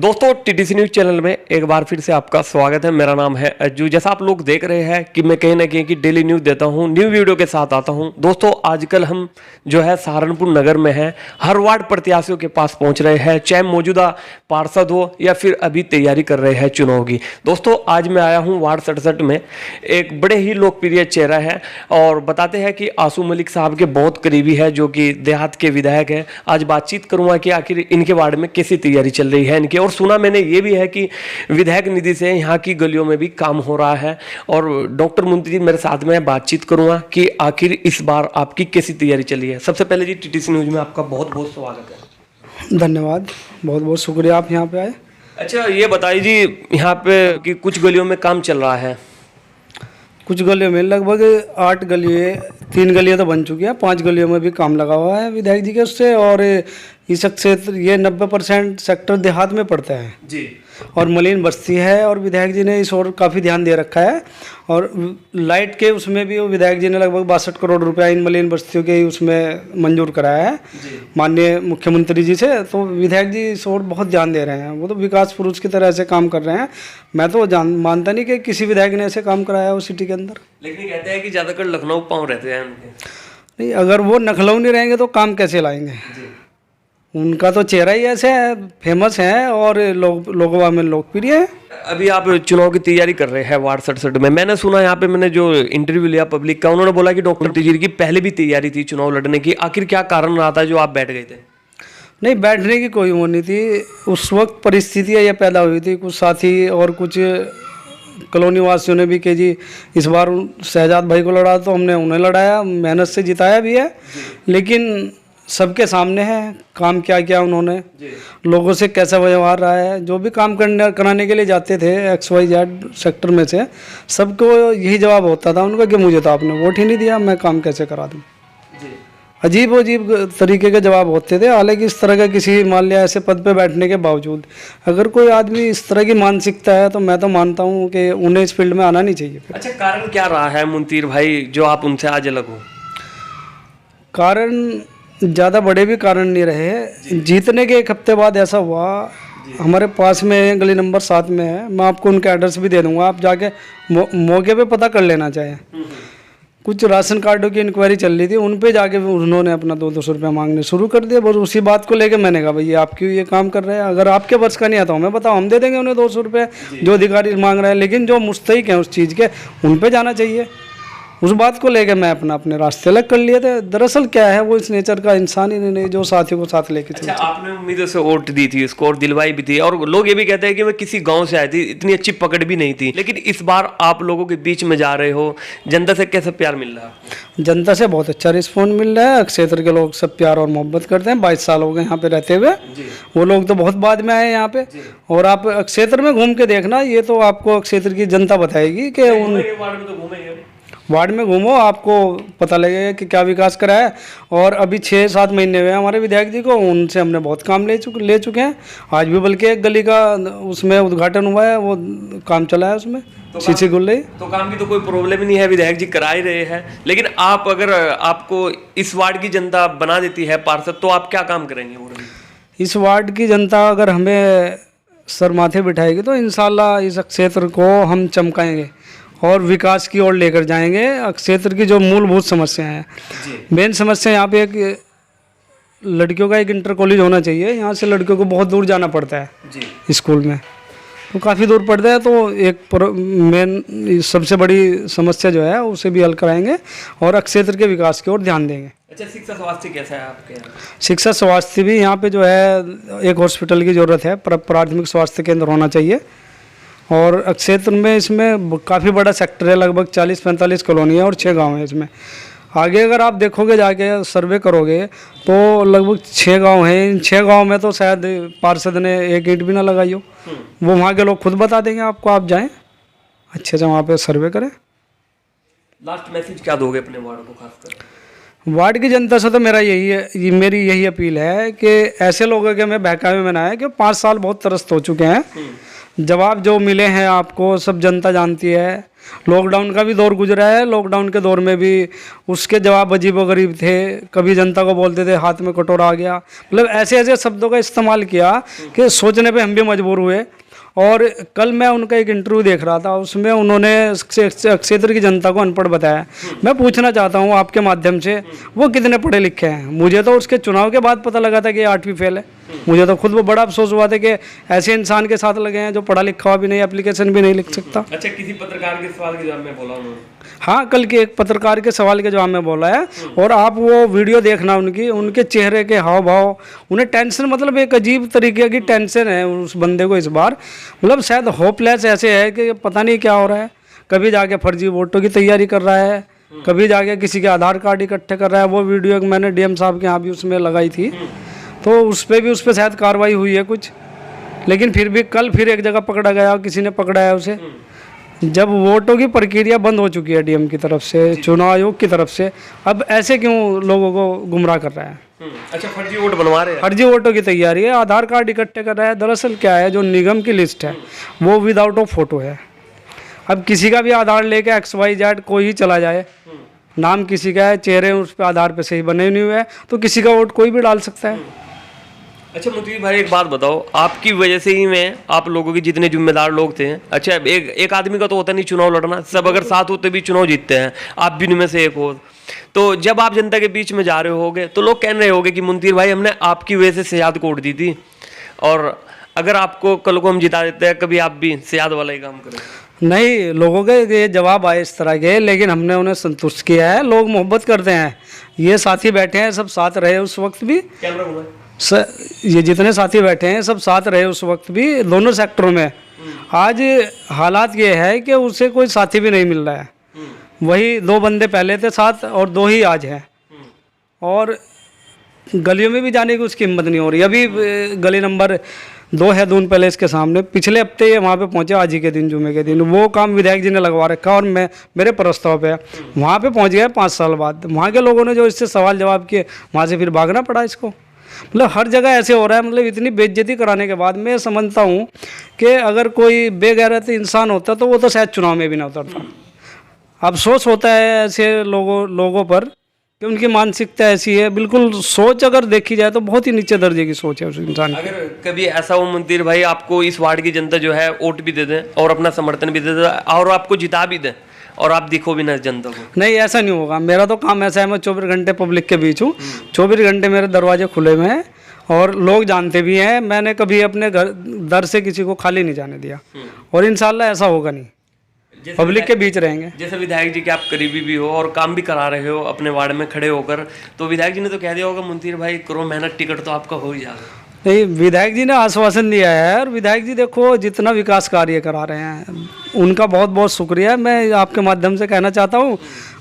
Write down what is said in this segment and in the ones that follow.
दोस्तों TTC news channel में एक बार फिर से आपका स्वागत है। मेरा नाम है अज्जू। जैसा आप लोग देख रहे हैं कि मैं कहीं ना कहीं की डेली न्यूज़ देता हूं, न्यू वीडियो के साथ आता हूं। दोस्तों आजकल हम जो है सहारनपुर नगर में हैं, हर वार्ड प्रत्याशियों के पास पहुंच रहे हैं, चाहे मौजूदा पार्षद हो या फिर अभी तैयारी कर रहे हैं चुनाव की। दोस्तों आज मैं आया हूँ वार्ड 67 में, एक बड़े ही लोकप्रिय चेहरा है और बताते हैं कि आसू मलिक साहब के बहुत करीबी है, जो कि देहात के विधायक हैं। आज बातचीत करूँगा कि आखिर इनके वार्ड में कैसी तैयारी चल रही है इनकी। और सुना मैंने ये भी है कि विधायक निधि से यहाँ की गलियों में भी काम हो रहा है। और डॉक्टर मुंती जी मेरे साथ में बातचीत करूंगा कि आखिर इस बार आपकी कैसी तैयारी चली है। सबसे पहले जी टीटीसी न्यूज़ में आपका बहुत बहुत स्वागत है। धन्यवाद, बहुत बहुत शुक्रिया आप यहाँ पे आए। अच्छा ये बताइए जी, यहाँ पे कि कुछ गलियों में काम चल रहा है। कुछ गलियों में लगभग 8 गलियाँ, 3 गलियाँ तो बन चुकी हैं, 5 गलियों में भी काम लगा हुआ है विधायक जी के उससे। और इस क्षेत्र ये 90% सेक्टर देहात में पड़ता है जी, और मलिन बस्ती है और विधायक जी ने इस ओर काफ़ी ध्यान दे रखा है। और लाइट के उसमें भी वो विधायक जी ने लगभग 62 करोड़ रुपया इन मलिन बस्तियों के उसमें मंजूर कराया है माननीय मुख्यमंत्री जी से। तो विधायक जी इस ओर बहुत ध्यान दे रहे हैं, वो तो विकास पुरुष की तरह से काम कर रहे हैं। मैं तो मानता नहीं कि किसी विधायक ने ऐसे काम कराया हो सिटी के अंदर। लेकिन कहते हैं कि ज़्यादातर लखनऊ पाँव रहते हैं उनके। नहीं, अगर वो लखनऊ नहीं रहेंगे तो काम कैसे लाएंगे? उनका तो चेहरा ही ऐसे है, फेमस है और लोगों में लोकप्रिय है। अभी आप चुनाव की तैयारी कर रहे हैं वार्ड 67 में। मैंने सुना यहाँ पे, मैंने जो इंटरव्यू लिया पब्लिक का, उन्होंने बोला कि डॉक्टर तिजीर की पहले भी तैयारी थी चुनाव लड़ने की। आखिर क्या कारण रहा था जो आप बैठ गए थे? नहीं, बैठने की कोई वो नहीं थी। उस वक्त परिस्थितियाँ ये पैदा हुई थी, कुछ साथी और कुछ कॉलोनी वासियों ने भी कि जी इस बार शहजाद भाई को लड़ा, तो हमने उन्हें लड़ाया, मेहनत से जिताया भी है। लेकिन सबके सामने है काम क्या किया उन्होंने, लोगों से कैसा व्यवहार रहा है। जो भी काम कराने के लिए जाते थे XYZ सेक्टर में से, सबको यही जवाब होता था उनका कि मुझे तो आपने वोट ही नहीं दिया, मैं काम कैसे करा दूँ। अजीब अजीब तरीके के जवाब होते थे। हालांकि इस तरह का किसी मान लिया ऐसे पद पे बैठने के बावजूद अगर कोई आदमी इस तरह की मानसिकता है तो मैं तो मानता हूँ कि उन्हें इस फील्ड में आना नहीं चाहिए। अच्छा कारण क्या रहा है मुंतीर भाई जो आप उनसे आज अलग हो? कारण ज़्यादा बड़े भी कारण नहीं रहे। जीतने के 1 हफ्ते बाद ऐसा हुआ, हमारे पास में गली नंबर 7 में है, मैं आपको उनका एड्रेस भी दे दूंगा, आप जाके मौके पे पता कर लेना चाहें। कुछ राशन कार्डों की इंक्वायरी चल रही थी, उन पे जाके उन्होंने अपना 200 रुपया मांगने शुरू कर दिया। बस उसी बात को लेके मैंने कहा भाई आप क्यों ये काम कर रहे हैं, अगर आपके वर्ष का नहीं आता हमें बताओ, हम दे देंगे उन्हें 200 रुपये जो अधिकारी मांग रहे हैं। लेकिन जो मुस्तहिक हैं उस चीज़ के, उन पे जाना चाहिए। उस बात को लेकर मैं अपने रास्ते अलग कर लिए थे। दरअसल क्या है, वो इस नेचर का इंसान ही नहीं जो साथियों को साथ लेके चलता। अच्छा आपने उम्मीदों से वोट दी थी उसको और दिलवाई भी थी, और लोग ये भी कहते हैं कि मैं किसी गांव से आई थी, इतनी अच्छी पकड़ भी नहीं थी। लेकिन इस बार आप लोगों के बीच में जा रहे हो, जनता से कैसा प्यार मिल रहा है? जनता से बहुत अच्छा रिस्पॉन्स मिल रहा है। क्षेत्र के लोग सब प्यार और मोहब्बत करते हैं। 22 साल हो गए यहाँ पे रहते हुए, वो लोग तो बहुत बाद में आए यहाँ पे। और आप क्षेत्र में घूम के देखना, ये तो आपको क्षेत्र की जनता बताएगी कि उन वार्ड में घूमो, आपको पता लगेगा कि क्या विकास करा है। और अभी 6-7 महीने हुए हमारे विधायक जी को, उनसे हमने बहुत काम ले चुके हैं। आज भी बल्कि एक गली का उसमें उद्घाटन हुआ है, वो काम चला है, उसमें तो सीसी गुल रही। तो काम की तो कोई प्रॉब्लम ही नहीं है, विधायक जी करा ही रहे हैं। लेकिन आप अगर आपको इस वार्ड की जनता बना देती है पार्षद, तो आप क्या काम करेंगे? इस वार्ड की जनता अगर हमें सर माथे बिठाएगी तो इंशाल्लाह इस क्षेत्र को हम चमकाएंगे और विकास की ओर लेकर जाएंगे। क्षेत्र की जो मूलभूत समस्याएं हैं, मेन समस्या यहाँ पे एक लड़कियों का एक इंटर कॉलेज होना चाहिए। यहाँ से लड़कियों को बहुत दूर जाना पड़ता है स्कूल में, तो काफ़ी दूर पड़ता है। तो एक मेन सबसे बड़ी समस्या जो है उसे भी हल कराएंगे और क्षेत्र के विकास की ओर ध्यान देंगे। अच्छा शिक्षा स्वास्थ्य कैसा है आपके यहाँ? शिक्षा स्वास्थ्य भी यहाँ पे जो है एक हॉस्पिटल की ज़रूरत है, प्राथमिक स्वास्थ्य केंद्र होना चाहिए। और क्षेत्र में इसमें काफ़ी बड़ा सेक्टर है, लगभग 40-45 कॉलोनी है और 6 गांव हैं इसमें। आगे अगर आप देखोगे जाके सर्वे करोगे तो लगभग 6 गांव हैं। इन 6 गांव में तो शायद पार्षद ने एक ईंट भी ना लगाई हो। वो वहाँ के लोग खुद बता देंगे आपको, आप जाएं अच्छे से वहाँ पे सर्वे करें। लास्ट मैसेज क्या दोगे अपने वार्ड को खासकर? वार्ड की जनता से तो मेरा मेरी यही अपील है कि ऐसे लोगों के हमें बहकावे में ना आए कि 5 साल बहुत त्रस्त हो चुके हैं। जवाब जो मिले हैं आपको सब जनता जानती है। लॉकडाउन का भी दौर गुजरा है, लॉकडाउन के दौर में भी उसके जवाब अजीबोगरीब थे। कभी जनता को बोलते थे हाथ में कटोरा आ गया, मतलब ऐसे ऐसे शब्दों का इस्तेमाल किया कि सोचने पे हम भी मजबूर हुए। और कल मैं उनका एक इंटरव्यू देख रहा था, उसमें उन्होंने क्षेत्र की जनता को अनपढ़ बताया। मैं पूछना चाहता हूँ आपके माध्यम से, वो कितने पढ़े लिखे हैं? मुझे तो उसके चुनाव के बाद पता लगा था कि 8वीं फेल है। मुझे तो खुद वो बड़ा अफसोस हुआ था कि ऐसे इंसान के साथ लगे हैं जो पढ़ा लिखा हुआ भी नहीं, एप्लीकेशन भी नहीं लिख सकता। अच्छा, किसी पत्रकार के सवाल के जवाब में बोला उन्होंने? हाँ, कल के एक पत्रकार के सवाल के जवाब में बोला है। और आप वो वीडियो देखना, उनके चेहरे के हाव भाव, उन्हें टेंशन, मतलब एक अजीब तरीके की टेंशन है उस बंदे को इस बार। मतलब शायद होपलेस ऐसे है कि पता नहीं क्या हो रहा है। कभी जाके फर्जी वोटों की तैयारी कर रहा है, कभी जाके किसी के आधार कार्ड इकट्ठे कर रहा है। वो वीडियो मैंने डीएम साहब के यहाँ भी उसमें लगाई थी, तो उस पर शायद कार्रवाई हुई है कुछ। लेकिन फिर भी कल फिर एक जगह पकड़ा गया, किसी ने पकड़ा है उसे। जब वोटों की प्रक्रिया बंद हो चुकी है डीएम की तरफ से, चुनाव आयोग की तरफ से, अब ऐसे क्यों लोगों को गुमराह कर रहा है? अच्छा, फर्जी वोट बनवा रहे हैं? फर्जी वोटों की तैयारी है, आधार कार्ड इकट्ठे कर रहा है। दरअसल क्या है, जो निगम की लिस्ट है वो विदाउट ऑफ फोटो है। अब किसी का भी आधार लेके XYZ कोई ही चला जाए, नाम किसी का है, चेहरे उस पर आधार पे सही बने नहीं हुए हैं, तो किसी का वोट कोई भी डाल सकता है। अच्छा मुंशी भाई, एक बात बताओ, आपकी वजह से ही मैं, आप लोगों के जितने जिम्मेदार लोग थे, अच्छा एक आदमी का तो होता नहीं चुनाव लड़ना, सब अगर साथ होते भी चुनाव जीतते हैं, आप भी उनमें से एक हो। तो जब आप जनता के बीच में जा रहे होगे तो लोग कह रहे होंगे कि मुंशी भाई हमने आपकी वजह से सयाद को वोट दी थी, और अगर आपको कल को हम जिता देते हैं, कभी आप भी सयाद वाला ही काम करें। नहीं, लोगों के ये जवाब आए इस तरह के, लेकिन हमने उन्हें संतुष्ट किया है। लोग मोहब्बत करते हैं। ये साथी बैठे हैं, सब साथ रहे उस वक्त भी। ये जितने साथी बैठे हैं सब साथ रहे उस वक्त भी, दोनों सेक्टरों में। आज हालात ये है कि उसे कोई साथी भी नहीं मिल रहा है। वही 2 बंदे पहले थे साथ और 2 ही आज हैं। और गलियों में भी जाने की उसकी हिम्मत नहीं हो रही। अभी गली नंबर 2 है दून पैलेस के सामने, पिछले हफ्ते ये वहाँ पे पहुँचे, आज ही के दिन, जुमे के दिन। वो काम विधायक जी ने लगवा रखा और मैं मेरे प्रस्ताव पे वहाँ पे पहुँच गया 5 साल बाद। वहाँ के लोगों ने जो इससे सवाल जवाब किए, वहाँ से फिर भागना पड़ा इसको। मतलब हर जगह ऐसे हो रहा है। मतलब इतनी बेइज्जती कराने के बाद मैं समझता हूँ कि अगर कोई बेगैरत इंसान होता तो वो तो शायद चुनाव में भी ना उतरता। अफसोस होता है ऐसे लोगों पर कि उनकी मानसिकता ऐसी है। बिल्कुल सोच अगर देखी जाए तो बहुत ही नीचे दर्जे की सोच है उस इंसान की। अगर कभी ऐसा हो मुंशीर भाई, आपको इस वार्ड की जनता जो है वोट भी दे दें और अपना समर्थन भी दे दे और आपको जिता भी दें और आप दिखो भी ना जनता को, नहीं, ऐसा नहीं होगा। मेरा तो काम ऐसा है, मैं 24 घंटे पब्लिक के बीच हूँ। 24 घंटे मेरे दरवाजे खुले हुए हैं और लोग जानते भी हैं। मैंने कभी अपने दर से किसी को खाली नहीं जाने दिया और इंशाल्लाह ऐसा होगा नहीं। पब्लिक के बीच रहेंगे। जैसे विधायक जी के आप करीबी भी हो और काम भी करा रहे हो अपने वार्ड में खड़े होकर, तो विधायक जी ने तो कह दिया होगा मुंशीर भाई करो मेहनत, टिकट तो आपका हो ही जाएगा। नहीं, विधायक जी ने आश्वासन दिया है और विधायक जी देखो जितना विकास कार्य करा रहे हैं उनका बहुत बहुत शुक्रिया। मैं आपके माध्यम से कहना चाहता हूँ,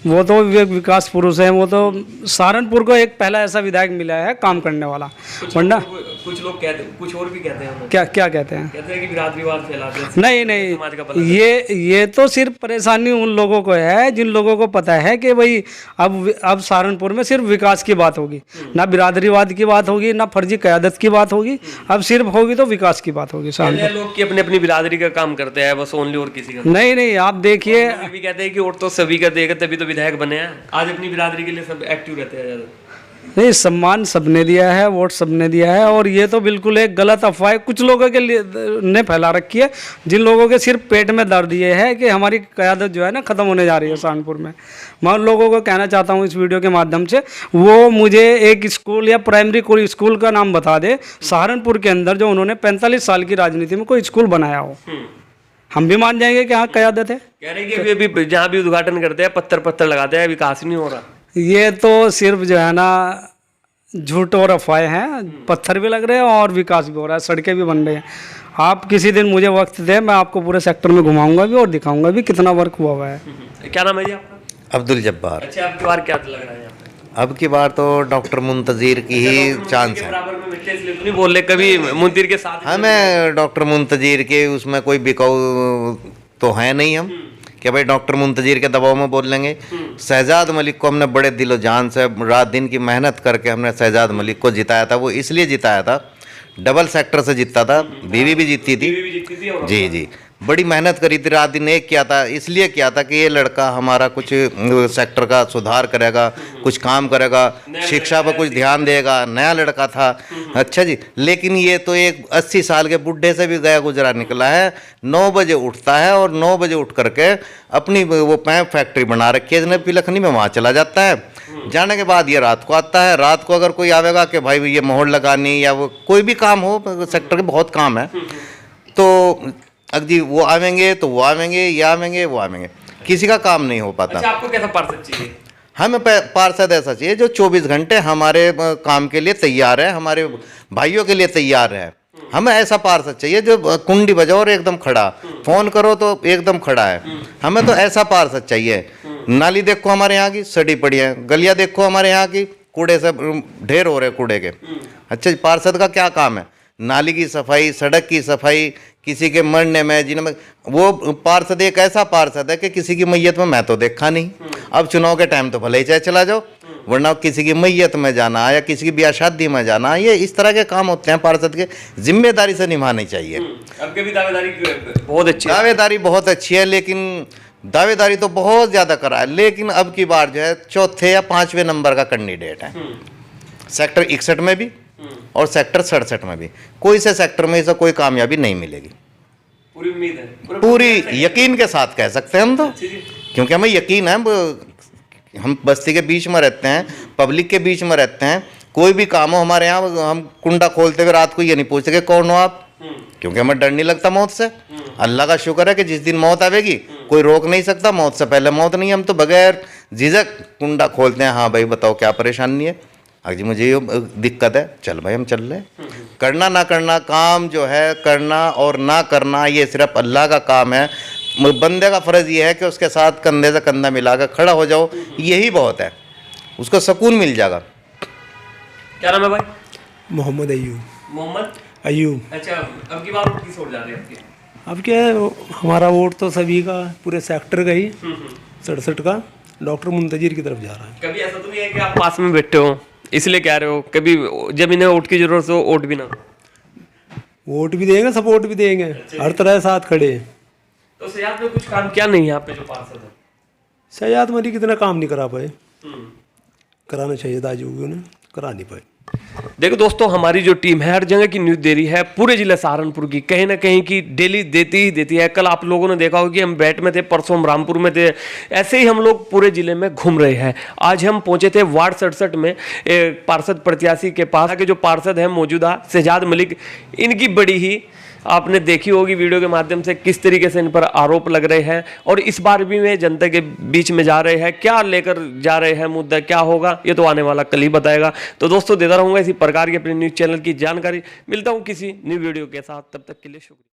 वो तो विकास पुरुष हैं। वो तो सहारनपुर को एक पहला ऐसा विधायक मिला है काम करने वाला। वरना कुछ लोग कहते, कुछ और भी कहते हैं। क्या कहते हैं? कहते हैं कि बिरादरीवाद फैलाते हैं। नहीं, ये तो सिर्फ परेशानी उन लोगों को है जिन लोगों को पता है कि भाई अब सहारनपुर में सिर्फ विकास की बात होगी, ना बिरादरीवाद की बात होगी, ना फर्जी क़यादत की बात होगी। अब सिर्फ होगी तो विकास की बात होगी। सहारनपुर लोग की अपनी अपनी बिरादरी का काम करते हैं बस, ओनली और किसी का नहीं। आप देखिए, भी कहते हैं कि वोट तो सभी का देगा तभी तो विधायक बने हैं। आज अपनी बिरादरी के लिए सब एक्टिव रहते हैं ज़्यादा। नहीं, सम्मान सबने दिया है, वोट सबने दिया है और ये तो बिल्कुल एक गलत अफवाह कुछ लोगों के लिए ने फैला रखी है, जिन लोगों के सिर्फ पेट में दर्द ये है कि हमारी क़यादत जो है ना ख़त्म होने जा रही है सहारनपुर में। मैं उन लोगों को कहना चाहता हूँ इस वीडियो के माध्यम से, वो मुझे एक स्कूल या प्राइमरी कोई स्कूल का नाम बता दे सहारनपुर के अंदर जो उन्होंने 45 साल की राजनीति में कोई स्कूल बनाया हो। हम भी मान जाएंगे कि हाँ क़यादत है। कह रहे हैं कि अभी जहाँ भी उद्घाटन करते हैं पत्थर लगाते हैं, विकास नहीं हो रहा। ये तो सिर्फ जो है ना झूठ और अफवाहें हैं। पत्थर भी लग रहे हैं और विकास भी हो रहा है, सड़कें भी बन रही हैं। आप किसी दिन मुझे वक्त दें, मैं आपको पूरे सेक्टर में घुमाऊंगा भी और दिखाऊंगा भी कितना वर्क हुआ है। क्या नाम है जी आपका? अब्दुल जब्बार। अच्छा, आपकी बार क्या लग रहा है? अब की बार तो डॉक्टर मुंतजीर की ही चांस है। बराबर में बैठे इसलिए तो नहीं बोल रहे, कभी मुंशीर के साथ। हाँ, मैं डॉक्टर मुंतजीर के उसमें कोई बिकाऊ तो है नहीं हम कि भाई डॉक्टर मुंतजीर के दबाव में बोल लेंगे। शहजाद मलिक को हमने बड़े दिलो जान से रात दिन की मेहनत करके हमने शहजाद मलिक को जिताया था। वो इसलिए जिताया था डबल सेक्टर से जीता था, बीवी भी जीती थी। भी जीती थी और जी जी, बड़ी मेहनत करी थी, रात दिन एक किया था, इसलिए किया था कि ये लड़का हमारा कुछ सेक्टर का सुधार करेगा, कुछ काम करेगा, शिक्षा पर कुछ ध्यान देगा, नया लड़का था। अच्छा जी, लेकिन ये तो एक 80 साल के बुढ़े से भी गया गुजरा निकला है। 9 बजे उठता है और 9 बजे उठ करके अपनी वो पैप फैक्ट्री बना रखी है जनपी लखनी में, वहाँ चला जाता है। जाने के बाद ये रात को आता है। रात को अगर कोई आवेगा कि भाई ये मोहर लगानी या वो कोई भी काम हो, सेक्टर के बहुत काम है, तो अगर जी वो आवेंगे तो वो आवेंगे, ये आवेंगे वो आवेंगे, किसी का काम नहीं हो पाता। अच्छा, आपको कैसा पार्षद चाहिए? हमें पार्षद ऐसा चाहिए जो 24 घंटे हमारे काम के लिए तैयार है, हमारे भाइयों के लिए तैयार है। हमें ऐसा पार्षद चाहिए जो कुंडी बजाओ और एकदम खड़ा, फोन करो तो एकदम खड़ा है। हमें तो ऐसा पार्षद चाहिए। नाली देखो हमारे यहाँ की सड़ी पड़ी है, गलियाँ देखो हमारे यहाँ की कूड़े से ढेर हो रहे कूड़े के। अच्छा, पार्षद का क्या काम है? नाली की सफाई, सड़क की सफाई, किसी के मरने में जिनमें वो पार्षद एक ऐसा पार्षद है कि किसी की मैयत में मैं तो देखा नहीं। अब चुनाव के टाइम तो भले ही चाहे चला जाओ, वरना किसी की मैयत में जाना या किसी की ब्याह शादी में जाना, ये इस तरह के काम होते हैं पार्षद के, जिम्मेदारी से निभानी चाहिए। अब की भी दावेदारी बहुत अच्छी है। दावेदारी बहुत अच्छी है, लेकिन दावेदारी तो बहुत ज़्यादा करा है, लेकिन अब की बार जो है 4थे या 5वें नंबर का कैंडिडेट है। सेक्टर 61 में भी और सेक्टर 67 में भी कोई से सेक्टर में ऐसा कोई कामयाबी नहीं मिलेगी। पूरी उम्मीद है, पूरी यकीन के साथ कह सकते हैं हम तो, क्योंकि हमें यकीन है। हम बस्ती के बीच में रहते हैं, पब्लिक के बीच में रहते हैं। कोई भी काम हो हमारे यहाँ, हम कुंडा खोलते हुए रात को ये नहीं पूछते कि कौन हो आप, क्योंकि हमें डर नहीं लगता मौत से। अल्लाह का शुक्र है कि जिस दिन मौत आवेगी कोई रोक नहीं सकता, मौत से पहले मौत नहीं। हम तो बगैर झिझक कुंडा खोलते हैं, हाँ भाई बताओ क्या परेशानी है, अगर जी मुझे ये दिक्कत है, चल भाई हम चल रहे। करना ना करना, काम जो है करना और ना करना, ये सिर्फ अल्लाह का काम है। बंदे का फ़र्ज़ ये है कि उसके साथ कंधे से कंधा मिलाकर खड़ा हो जाओ, यही बहुत है, उसको सुकून मिल जाएगा। क्या नाम है भाई? मोहम्मद अयूब। मोहम्मद अयूब। अच्छा, अब की बार वोट किस ओर जा रहे हैं आपके? अब क्या है, हमारा वोट तो सभी का, पूरे सेक्टर का ही 67 का डॉक्टर मुंतजीर की तरफ जा रहा है। कभी ऐसा तो नहीं है कि आप पास में बैठे हो इसलिए कह रहे हो, कभी जब इन्हें वोट की जरूरत हो वोट भी ना? वोट भी देंगे, सपोर्ट भी देंगे, हर तरह साथ खड़े हैं। तो सयाद में कुछ काम क्या नहीं है यहाँ पे जो पार्षद है? सयाद मरी कितना काम नहीं करा पाए, कराना चाहिए था, जो भी उन्हें करा नहीं पाए। देखो दोस्तों, हमारी जो टीम है हर जगह की न्यूज़ दे रही है, पूरे जिले सहारनपुर की कहीं ना कहीं की डेली देती ही देती है। कल आप लोगों ने देखा होगा कि हम बैट में थे, परसों हम रामपुर में थे, ऐसे ही हम लोग पूरे जिले में घूम रहे हैं। आज हम पहुंचे थे वार्ड 67 में एक पार्षद प्रत्याशी के पास के जो पार्षद है मौजूदा शहजाद मलिक, इनकी बड़ी ही आपने देखी होगी वीडियो के माध्यम से किस तरीके से इन पर आरोप लग रहे हैं, और इस बार भी वे जनता के बीच में जा रहे हैं। क्या लेकर जा रहे हैं, मुद्दा क्या होगा, ये तो आने वाला कल ही बताएगा। तो दोस्तों, देता रहूंगा इसी प्रकार के अपने न्यूज़ चैनल की जानकारी। मिलता हूं किसी न्यू वीडियो के साथ, तब तक के लिए शुक्रिया।